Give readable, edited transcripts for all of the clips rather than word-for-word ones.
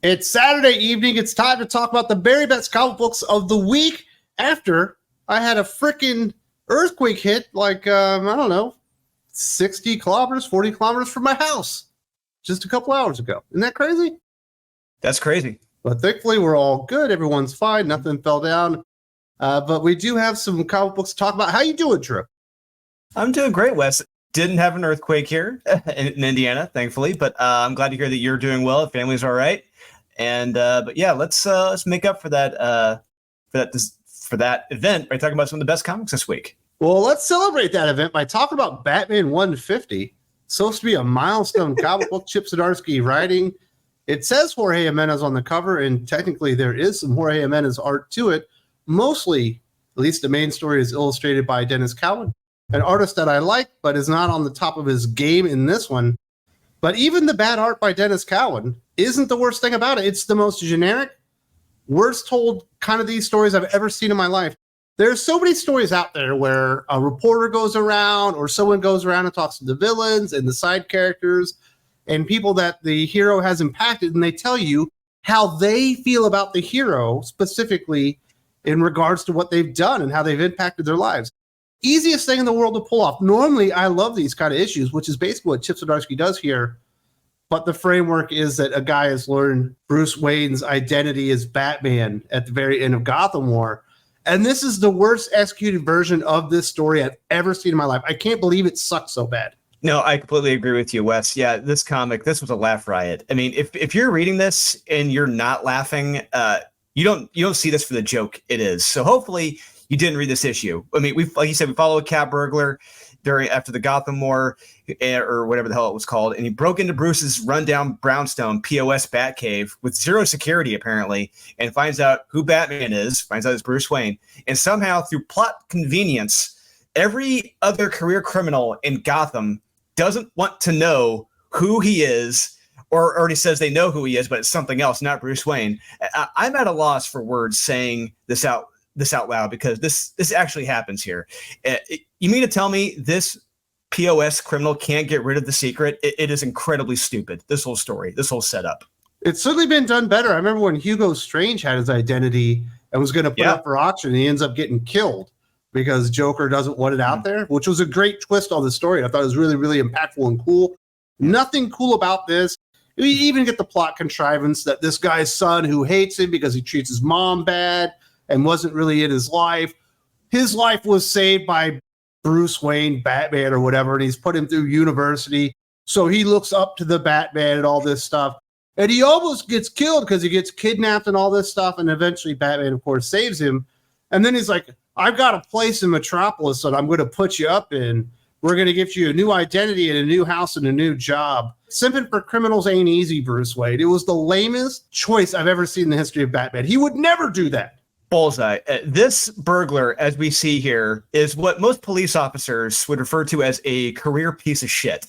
It's Saturday evening. It's time to talk about the very best comic books of the week after I had a freaking earthquake hit like, I don't know, 60 kilometers, 40 kilometers from my house just a couple hours ago. Isn't that crazy? That's crazy. But thankfully, we're all good. Everyone's fine. Nothing fell down. But we do have some comic books to talk about. How you doing, Drew? I'm doing great, Wes. Didn't have an earthquake here in Indiana, thankfully, but I'm glad to hear that you're doing well. Family's all right. And but yeah, let's make up for that event by talking about some of the best comics this week. Well, let's celebrate that event by talking about Batman 150. It's supposed to be a milestone comic book. Chip Zdarsky writing. It says Jorge Jimenez on the cover, and technically there is some Jorge Jimenez art to it. Mostly, at least the main story is illustrated by Dennis Cowan, an artist that I like, but is not on the top of his game in this one. But even the bad art by Dennis Cowan isn't the worst thing about it. It's the most generic, worst told kind of these stories I've ever seen in my life. There's so many stories out there where a reporter goes around or someone goes around and talks to the villains and the side characters and people that the hero has impacted, and they tell you how they feel about the hero specifically in regards to what they've done and how they've impacted their lives. Easiest thing in the world to pull off. Normally, I love these kind of issues, which is basically what Chip Zdarsky does here. But the framework is that a guy has learned Bruce Wayne's identity as Batman at the very end of Gotham War. And this is the worst executed version of this story I've ever seen in my life. I can't believe it sucks so bad. No, I completely agree with you, Wes. Yeah, this comic, this was a laugh riot. I mean, if you're reading this and you're not laughing, you don't see this for the joke it is. So hopefully you didn't read this issue. I mean, like you said, we follow a cat burglar after the Gotham War or whatever the hell it was called, and he broke into Bruce's rundown brownstone POS Batcave with zero security apparently, and finds out who Batman is. Finds out it's Bruce Wayne, and somehow through plot convenience, every other career criminal in Gotham doesn't want to know who he is, or already says they know who he is, but it's something else, not Bruce Wayne. I'm at a loss for words saying this out loud because this actually happens here. You mean to tell me this POS criminal can't get rid of the secret? It is incredibly stupid. This whole story, this whole setup. It's certainly been done better. I remember when Hugo Strange had his identity and was going to put it up for auction, and he ends up getting killed because Joker doesn't want it out there, which was a great twist on the story. I thought it was really, really impactful and cool. Nothing cool about this. We even get the plot contrivance that this guy's son, who hates him because he treats his mom bad and wasn't really in his life was saved by Bruce Wayne, Batman or whatever, and he's put him through university. So he looks up to the Batman and all this stuff. And he almost gets killed because he gets kidnapped and all this stuff. And eventually Batman, of course, saves him. And then he's like, I've got a place in Metropolis that I'm going to put you up in. We're going to give you a new identity and a new house and a new job. Simping for criminals ain't easy, Bruce Wayne. It was the lamest choice I've ever seen in the history of Batman. He would never do that. Bullseye. This burglar, as we see here, is what most police officers would refer to as a career piece of shit.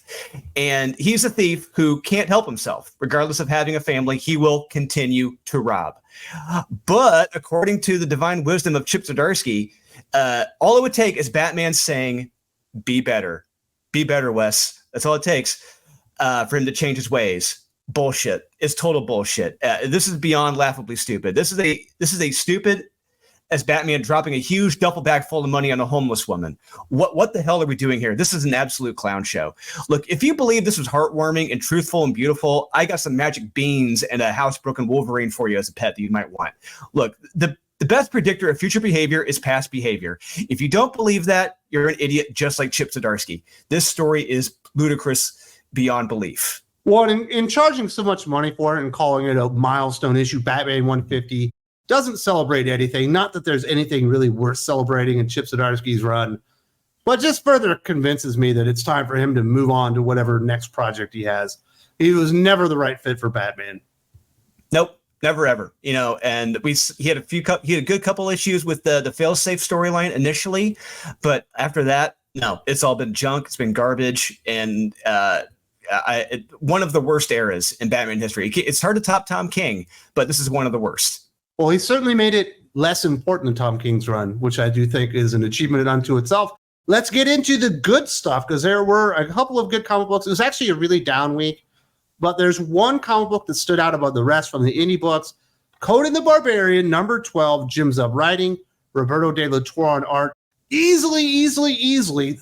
And he's a thief who can't help himself. Regardless of having a family, he will continue to rob. But according to the divine wisdom of Chip Zdarsky, all it would take is Batman saying, be better. Be better, Wes. That's all it takes for him to change his ways. Bullshit. It's total bullshit. This is beyond laughably stupid. This is a stupid as Batman dropping a huge duffel bag full of money on a homeless woman. What the hell are we doing here? This is an absolute clown show. Look, if you believe this was heartwarming and truthful and beautiful, I got some magic beans and a housebroken Wolverine for you as a pet that you might want. Look, the best predictor of future behavior is past behavior. If you don't believe that, you're an idiot just like Chip Zdarsky. This story is ludicrous beyond belief. Well, in charging so much money for it and calling it a milestone issue, Batman 150 doesn't celebrate anything. Not that there's anything really worth celebrating in Chip Zdarsky's run, but just further convinces me that it's time for him to move on to whatever next project he has. He was never the right fit for Batman. Nope. Never ever, and he had a good couple issues with the failsafe storyline initially, but after that, no, it's all been junk. It's been garbage, and one of the worst eras in Batman history. It's hard to top Tom King, but this is one of the worst. Well, he certainly made it less important than Tom King's run, which I do think is an achievement unto itself. Let's get into the good stuff because there were a couple of good comic books. It was actually a really down week. but there's one comic book that stood out above the rest from the indie books. Conan the Barbarian, number 12, Jim Zub writing, Roberto de la Torre on art. Easily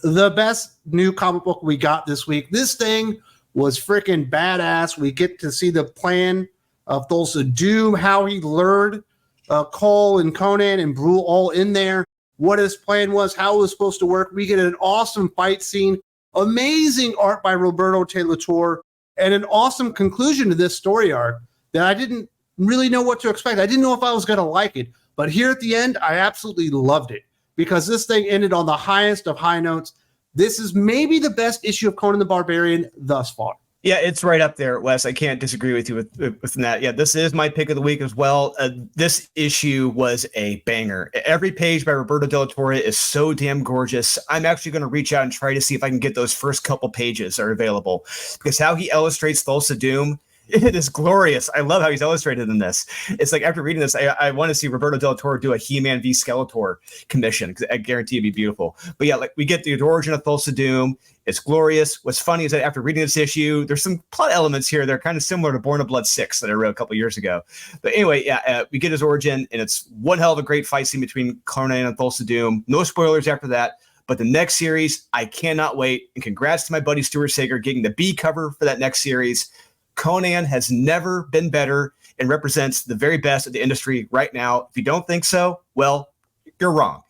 the best new comic book we got this week. This thing was freaking badass. We get to see the plan of Thulsa Doom, how he lured Cole and Conan and Brule all in there, what his plan was, how it was supposed to work. We get an awesome fight scene, amazing art by Roberto de la Torre, and an awesome conclusion to this story arc that I didn't really know what to expect. I didn't know if I was going to like it, but here at the end, I absolutely loved it because this thing ended on the highest of high notes. This is maybe the best issue of Conan the Barbarian thus far. Yeah, it's right up there, Wes. I can't disagree with you with that. Yeah, this is my pick of the week as well. This issue was a banger. Every page by Roberto de la Torre is so damn gorgeous. I'm actually going to reach out and try to see if I can get those first couple pages are available, because how he illustrates Thulsa Doom, it is glorious. I love how he's illustrated in this. It's like after reading this, I want to see Roberto de la Torre do a He-Man v Skeletor commission, because I guarantee it'd be beautiful. But yeah, like we get the origin of Thulsa Doom. It's glorious. What's funny is that after reading this issue, there's some plot elements here that are kind of similar to Born of Blood 6 that I wrote a couple years ago. But anyway, yeah, we get his origin, and it's one hell of a great fight scene between Conan and Thulsa Doom. No spoilers after that. But the next series, I cannot wait. And congrats to my buddy Stuart Sager getting the B cover for that next series. Conan has never been better and represents the very best of the industry right now. If you don't think so, well, you're wrong.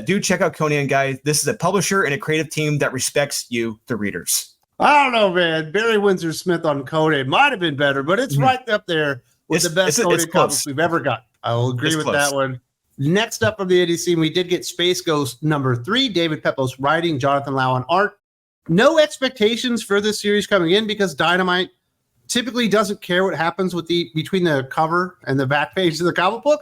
Do check out Conan, guys. This is a publisher and a creative team that respects you, the readers. I don't know, man. Barry Windsor Smith on Conan might have been better, but it's right up there with the best Conan comics we've ever got. I will agree with that one. Next up from the indie scene, we did get Space Ghost number 3, David Pepos writing, Jonathan Lau on art. No expectations for this series coming in because Dynamite typically doesn't care what happens with between the cover and the back page of the comic book.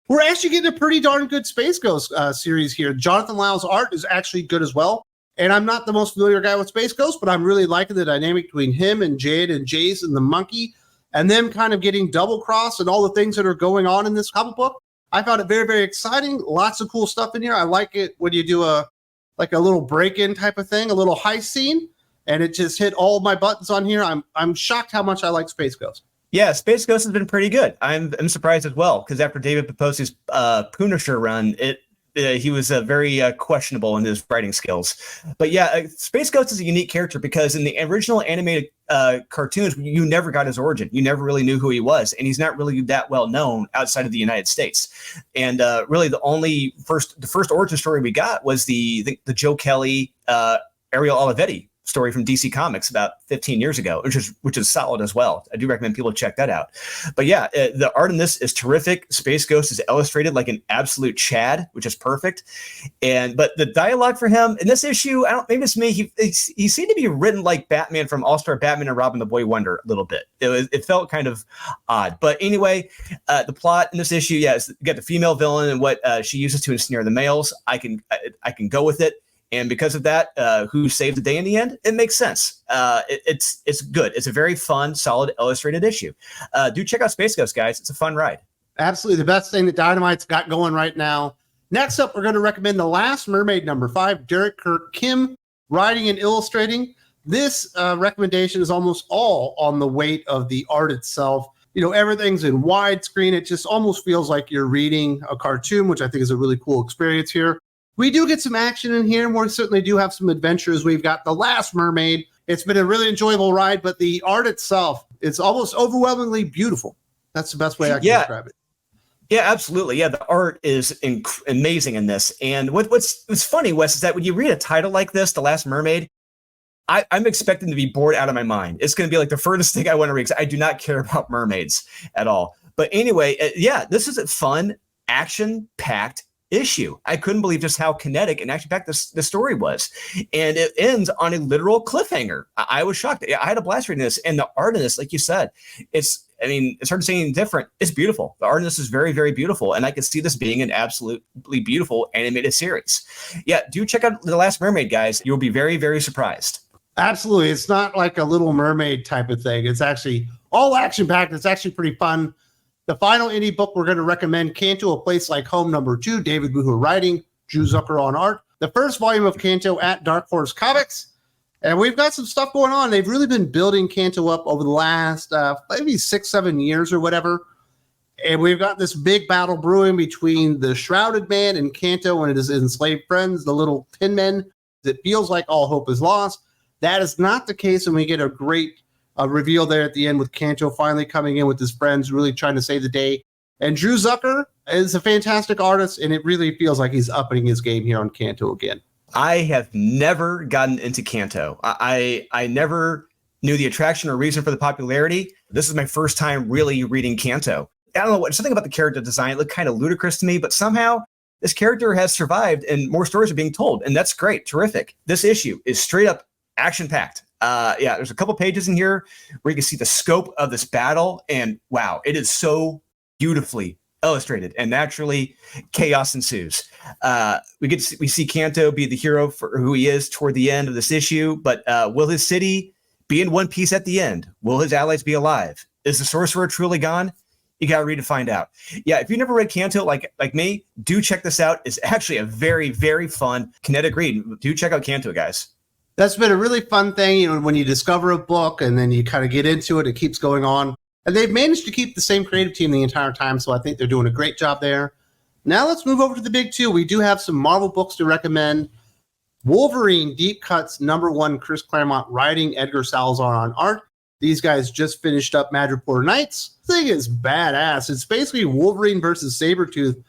We're actually getting a pretty darn good Space Ghost series here. Jonathan Lau's art is actually good as well. And I'm not the most familiar guy with Space Ghost, but I'm really liking the dynamic between him and Jade and Jace and the monkey, and them kind of getting double crossed and all the things that are going on in this comic book. I found it very, very exciting. Lots of cool stuff in here. I like it when you do a little break-in type of thing, a little heist scene, and it just hit all my buttons on here. I'm shocked how much I like Space Ghost. Yeah, Space Ghost has been pretty good. I'm surprised as well, because after David Peposi's Punisher run, he was very questionable in his writing skills. But yeah, Space Ghost is a unique character because in the original animated cartoons, you never got his origin. You never really knew who he was, and he's not really that well known outside of the United States. And really, the first origin story we got was the Joe Kelly, Ariel Olivetti story from DC Comics about 15 years ago, which is solid as well. I do recommend people check that out. But yeah, the art in this is terrific. Space Ghost is illustrated like an absolute Chad, which is perfect. But the dialogue for him in this issue, maybe it's me. He seemed to be written like Batman from All-Star Batman and Robin the Boy Wonder a little bit. It felt kind of odd. But anyway, the plot in this issue, you got the female villain and what she uses to ensnare the males. I can go with it. And because of that, who saved the day in the end? It makes sense. It's good. It's a very fun, solid, illustrated issue. Do check out Space Ghost, guys. It's a fun ride. Absolutely. The best thing that Dynamite's got going right now. Next up, we're going to recommend The Last Mermaid number 5, Derek Kirk Kim, writing and illustrating. This recommendation is almost all on the weight of the art itself. You know, everything's in widescreen. It just almost feels like you're reading a cartoon, which I think is a really cool experience here. We do get some action in here, and we certainly do have some adventures. We've got The Last Mermaid. It's been a really enjoyable ride, but the art itself, it's almost overwhelmingly beautiful. That's the best way I can describe it. Yeah, absolutely. Yeah, the art is amazing in this. And what's funny, Wes, is that when you read a title like this, The Last Mermaid, I'm expecting to be bored out of my mind. It's going to be like the furthest thing I want to read, because I do not care about mermaids at all. But anyway, this is a fun, action-packed issue. I couldn't believe just how kinetic and action-packed the story was. And it ends on a literal cliffhanger. I was shocked. I had a blast reading this. And the art in this, like you said, it's hard to say anything different. It's beautiful. The art in this is very, very beautiful. And I could see this being an absolutely beautiful animated series. Yeah, do check out The Last Mermaid, guys. You'll be very, very surprised. Absolutely. It's not like a Little Mermaid type of thing. It's actually all action-packed. It's actually pretty fun. The final indie book we're going to recommend, Canto, A Place Like Home number 2, David Booher writing, Drew Zucker on art. The first volume of Canto at Dark Horse Comics. And we've got some stuff going on. They've really been building Canto up over the last maybe 6-7 years or whatever. And we've got this big battle brewing between the Shrouded Man and Canto and his enslaved friends, the little tin men. It feels like all hope is lost. That is not the case, and we get a great reveal there at the end with Canto finally coming in with his friends, really trying to save the day. And Drew Zucker is a fantastic artist, and it really feels like he's upping his game here on Canto again. I have never gotten into Canto. I never knew the attraction or reason for the popularity. This is my first time really reading Canto. I don't know what, something about the character design looked kind of ludicrous to me, but somehow this character has survived and more stories are being told. And that's great. Terrific. This issue is straight up action packed. There's a couple pages in here where you can see the scope of this battle. And wow, it is so beautifully illustrated, and naturally chaos ensues. We see Canto be the hero for who he is toward the end of this issue, but will his city be in one piece at the end? Will his allies be alive? Is the sorcerer truly gone? You got to read to find out. Yeah, if you never read Canto like me, do check this out. It's actually a very, very fun kinetic read. Do check out Canto, guys. That's been a really fun thing, when you discover a book and then you kind of get into it, it keeps going on. And they've managed to keep the same creative team the entire time, so I think they're doing a great job there. Now let's move over to the big two. We do have some Marvel books to recommend. Wolverine Deep Cuts #1, Chris Claremont writing, Edgar Salazar on art. These guys just finished up Madripoor Nights. The thing is badass. It's basically Wolverine versus Sabretooth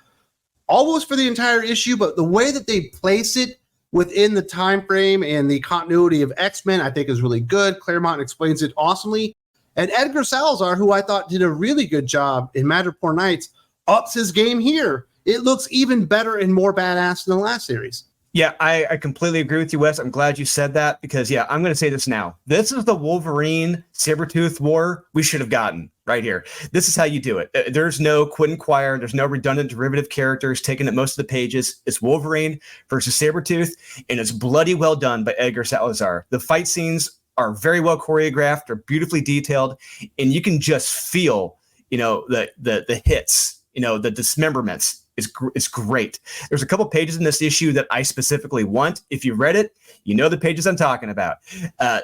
almost for the entire issue, but the way that they place it within the time frame and the continuity of X-Men, I think is really good. Claremont explains it awesomely. And Edgar Salazar, who I thought did a really good job in Madripoor Nights, ups his game here. It looks even better and more badass than the last series. Yeah, I completely agree with you, Wes. I'm glad you said that because, I'm going to say this now. This is the Wolverine Sabretooth war we should have gotten right here. This is how you do it. There's no quid and quire. There's no redundant derivative characters taking up most of the pages. It's Wolverine versus Sabretooth, and it's bloody well done by Edgar Salazar. The fight scenes are very well choreographed. They're beautifully detailed, and you can just feel, the hits, the dismemberments. It's great. There's a couple pages in this issue that I specifically want. If you read it, you know the pages I'm talking about.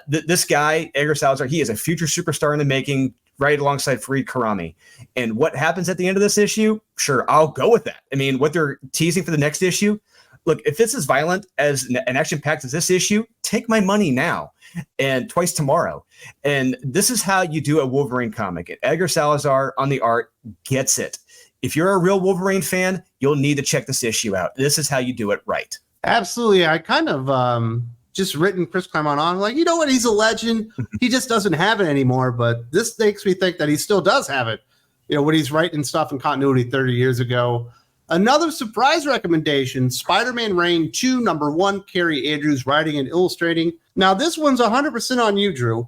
This guy, Edgar Salazar, he is a future superstar in the making, right alongside Fareed Karami. And what happens at the end of this issue? Sure, I'll go with that. I mean, what they're teasing for the next issue, look, if it's as violent as an action-packed as this issue, take my money now and twice tomorrow. And this is how you do a Wolverine comic. And Edgar Salazar on the art gets it. If you're a real Wolverine fan, you'll need to check this issue out. This is how you do it right. Absolutely. I kind of just written Chris Claremont on, like, you know what? He's a legend. He just doesn't have it anymore. But this makes me think that he still does have it, when he's writing stuff in continuity 30 years ago. Another surprise recommendation, Spider-Man Reign 2, #1, Carrie Andrews writing and illustrating. Now, this one's 100% on you, Drew.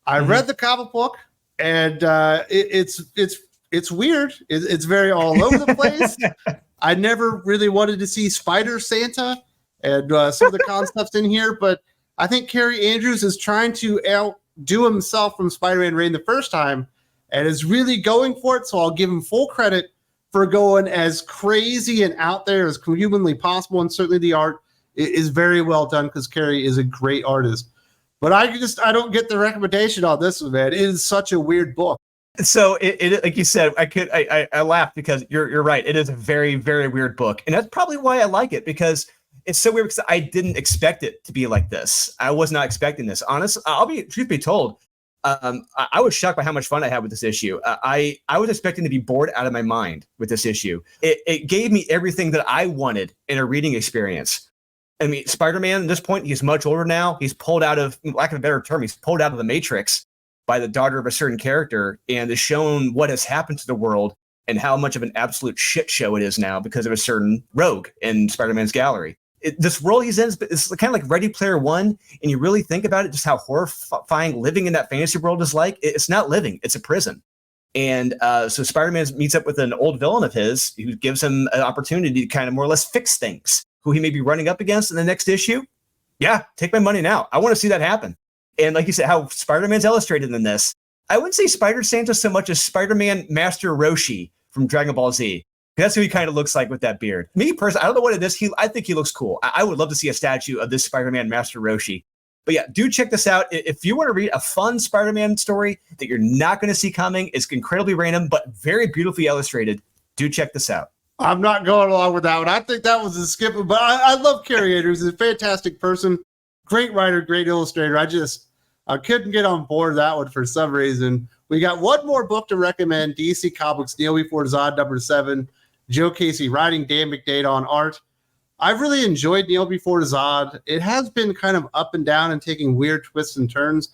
I read the comic book, and it's weird. It's very all over the place. I never really wanted to see Spider Santa and some of the concepts in here, but I think Carrie Andrews is trying to outdo himself from Spider-Man Reign the first time and is really going for it, so I'll give him full credit for going as crazy and out there as humanly possible, and certainly the art is very well done because Carrie is a great artist. But I don't get the recommendation on this one, man. It is such a weird book. So it like you said, I laughed because you're right. It is a very, very weird book. And that's probably why I like it, because it's so weird because I didn't expect it to be like this. I was not expecting this. Honestly, truth be told, I was shocked by how much fun I had with this issue. I was expecting to be bored out of my mind with this issue. It gave me everything that I wanted in a reading experience. I mean, Spider-Man at this point, he's much older now. He's pulled out of, lack of a better term, he's pulled out of the Matrix by the daughter of a certain character, and is shown what has happened to the world and how much of an absolute shit show it is now because of a certain rogue in Spider-Man's gallery. This world he's in is kind of like Ready Player One, and you really think about it, just how horrifying living in that fantasy world is like. It's not living, it's a prison. And so Spider-Man meets up with an old villain of his who gives him an opportunity to kind of more or less fix things, who he may be running up against in the next issue. Yeah, take my money now. I want to see that happen. And like you said, how Spider-Man's illustrated in this, I wouldn't say Spider Santa so much as Spider-Man Master Roshi from Dragon Ball Z. That's who he kind of looks like with that beard. Me personally, I don't know what it is. I think he looks cool. I would love to see a statue of this Spider-Man Master Roshi. But yeah, do check this out. If you want to read a fun Spider-Man story that you're not going to see coming, it's incredibly random, but very beautifully illustrated. Do check this out. I'm not going along with that one. I think that was a skip, but I love Carrie Andrews. He's a fantastic person, great writer, great illustrator. I couldn't get on board that one for some reason. We got one more book to recommend, DC Comics, Kneel Before Zod #7, Joe Casey writing, Dan McDade on art. I've really enjoyed Kneel Before Zod. It has been kind of up and down and taking weird twists and turns.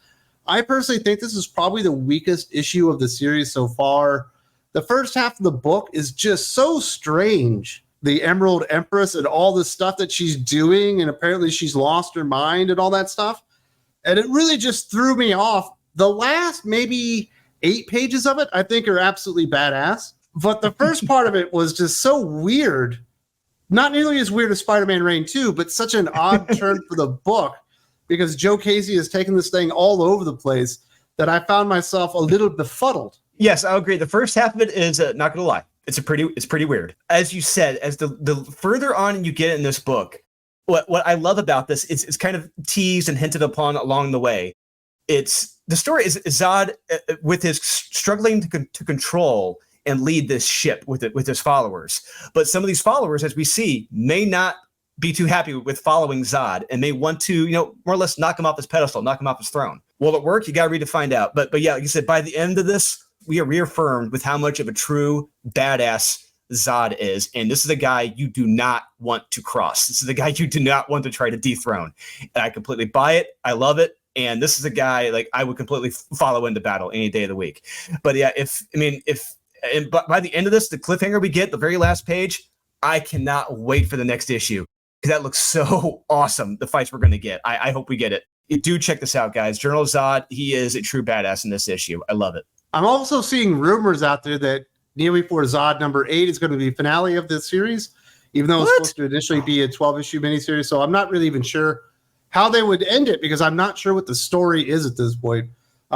I personally think this is probably the weakest issue of the series so far. The first half of the book is just so strange. The Emerald Empress and all the stuff that she's doing, and apparently she's lost her mind and all that stuff. And it really just threw me off. The last maybe 8 pages of it, I think, are absolutely badass. But the first part of it was just so weird. Not nearly as weird as Spider-Man Reign 2, but such an odd turn for the book, because Joe Casey has taken this thing all over the place that I found myself a little befuddled. Yes, I agree. The first half of it is not going to lie. It's pretty weird. As you said, as the further on you get in this book, what I love about this is it's kind of teased and hinted upon along the way. It's the story is Zod with his struggling to control and lead this ship with his followers. But some of these followers, as we see, may not be too happy with following Zod and may want to, more or less knock him off his pedestal, knock him off his throne. Will it work? You got to read to find out. But yeah, like you said, by the end of this, we are reaffirmed with how much of a true badass Zod is. And this is a guy you do not want to cross. This is a guy you do not want to try to dethrone. And I completely buy it. I love it. And this is a guy like I would completely follow into battle any day of the week. But yeah, but by the end of this, the cliffhanger we get, the very last page, I cannot wait for the next issue because that looks so awesome. The fights we're going to get. I hope we get it. Do check this out, guys. Journal of Zod. He is a true badass in this issue. I love it. I'm also seeing rumors out there that Kneel Before Zod #8 is going to be the finale of this series, even though it's supposed to initially be a 12-issue miniseries. So I'm not really even sure how they would end it because I'm not sure what the story is at this point.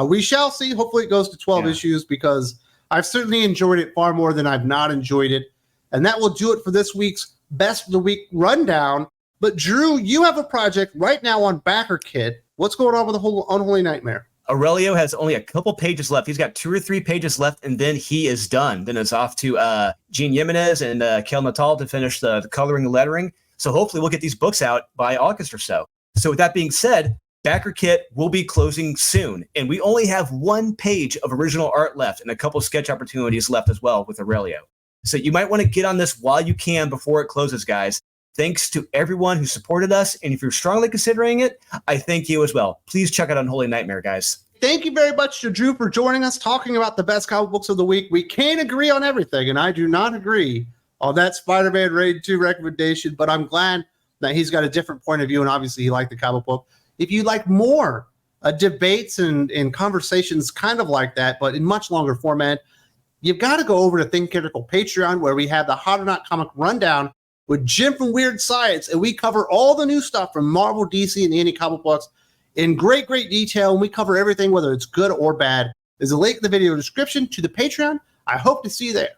We shall see. Hopefully it goes to 12 issues because I've certainly enjoyed it far more than I've not enjoyed it. And that will do it for this week's Best of the Week rundown. But Drew, you have a project right now on Backer Kit. What's going on with the whole Unholy Nightmare? Aurelio has only a couple pages left. He's got 2 or 3 pages left, and then he is done. Then it's off to Jorge Jimenez and Kel Natal to finish the coloring and lettering. So hopefully we'll get these books out by August or so. So with that being said, Backer Kit will be closing soon, and we only have 1 page of original art left and a couple sketch opportunities left as well with Aurelio. So you might want to get on this while you can before it closes, guys. Thanks to everyone who supported us. And if you're strongly considering it, I thank you as well. Please check out Unholy Nightmare, guys. Thank you very much to Drew for joining us, talking about the best comic books of the week. We can't agree on everything, and I do not agree on that Spider-Man Reign 2 recommendation, but I'm glad that he's got a different point of view, and obviously he liked the comic book. If you like more debates and conversations kind of like that, but in much longer format, you've got to go over to Think Critical Patreon, where we have the Hot or Not Comic Rundown with Jim from Weird Science, and we cover all the new stuff from Marvel, DC, and the indie comic books in great detail, and we cover everything, whether it's good or bad. There's a link in the video description to the Patreon. I hope to see you there.